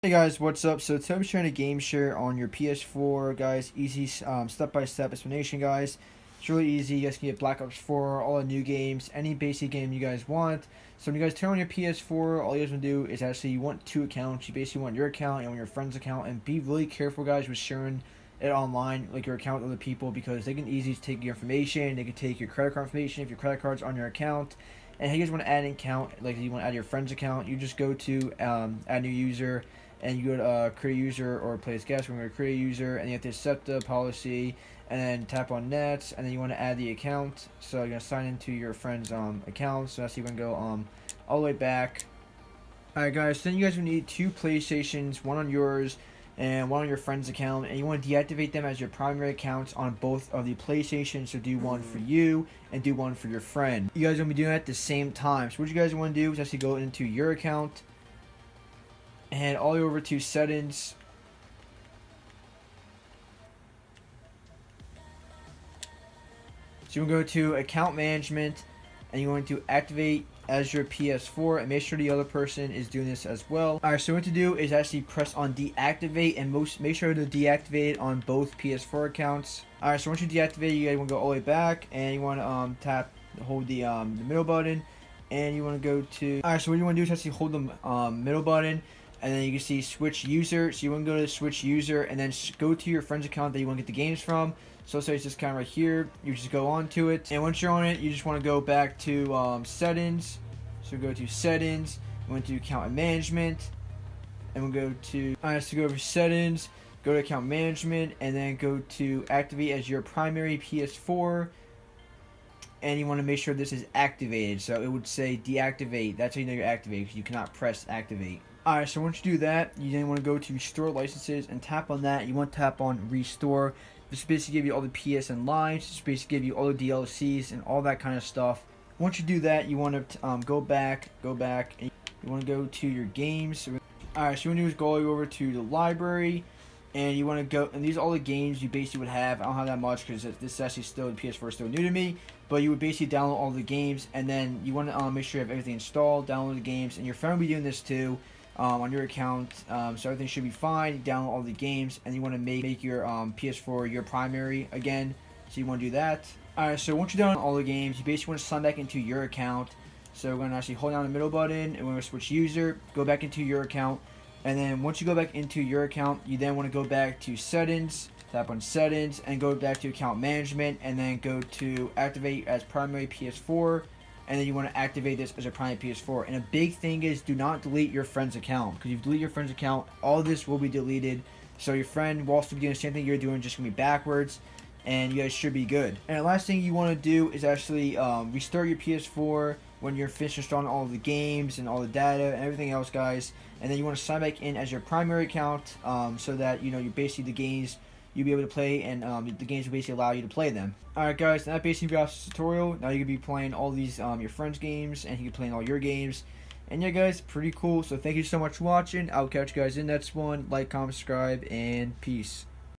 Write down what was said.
Hey guys, what's up? So today I'm sharing a game share on your PS4, guys. Easy step-by-step explanation, guys. It's really easy. You guys can get Black Ops 4, all the new games, any basic game you guys want. So when you guys turn on your PS4, all you guys want to do is actually you want two accounts. You basically want your account and your friend's account, and be really careful, guys, with sharing it online, like your account with other people, because they can easily take your information. They can take your credit card information if your credit card's on your account. And if you guys want to add an account, like you want to add your friend's account, you just go to add new user, and you go to create a user or place guest. We're going to create a user, and you have to accept the policy, and then tap on next, and then you want to add the account. So you're going to sign into your friend's account. So that's how you can go all the way back. Alright guys, so then you guys will need two PlayStations, one on yours and one on your friend's account, and you want to deactivate them as your primary accounts on both of the PlayStations. So do one for you and do one for your friend. You guys are going to be doing it at the same time. So what you guys want to do is actually go into your account and all the way over to settings. So you want to go to account management, and you want to activate as your PS4, and make sure the other person is doing this as well. Alright, so what to do is actually press on deactivate, and make sure to deactivate it on both PS4 accounts. Alright, so once you deactivate, you guys want to go all the way back, and you want to hold the middle button, and you want to go to. Alright, so what you want to do is actually hold the middle button, and then you can see switch user. So you want to go to switch user, and then go to your friend's account that you want to get the games from. So say it's just kind of right here. You just go on to it, and once you're on it, you just want to go back to settings. So go to settings, we went to account management, and we'll go to. Alright, so go over settings, go to account management, and then go to activate as your primary PS4. And you want to make sure this is activated. So it would say deactivate. That's how you know you're activated, because you cannot press activate. Alright, so once you do that, you then want to go to restore licenses and tap on that. You want to tap on restore. This basically give you all the PSN lines. This basically give you all the DLCs and all that kind of stuff. Once you do that, you want to go back, and you want to go to your games. Alright, so what you want to do is go all the way over to the library, and you want to go, and these are all the games you basically would have. I don't have that much because this is actually still, the PS4 is still new to me, but you would basically download all the games, and then you want to make sure you have everything installed, download the games, and your friend will be doing this too. On your account, so everything should be fine. You download all the games, and you want to make your PS4 your primary again, so you want to do that. Alright, so once you're done all the games, you basically want to sign back into your account. So we're going to actually hold down the middle button, and we're going to switch user, go back into your account, and then once you go back into your account, you then want to go back to settings, tap on settings, and go back to account management, and then go to activate as primary PS4. And then you want to activate this as a primary PS4. And a big thing is, do not delete your friend's account, because if you delete your friend's account, all this will be deleted. So your friend will also be doing the same thing you're doing, just going to be backwards, and you guys should be good. And the last thing you want to do is actually restart your PS4 when you're finished installing all of the games and all the data and everything else, guys. And then you want to sign back in as your primary account, so that you basically the games you'll be able to play, and the games will basically allow you to play them. Alright guys, that basically got this tutorial. Now you can be playing all these your friends' games, and you can play all your games. And yeah guys, pretty cool. So thank you so much for watching. I'll catch you guys in the next one. Like, comment, subscribe, and peace.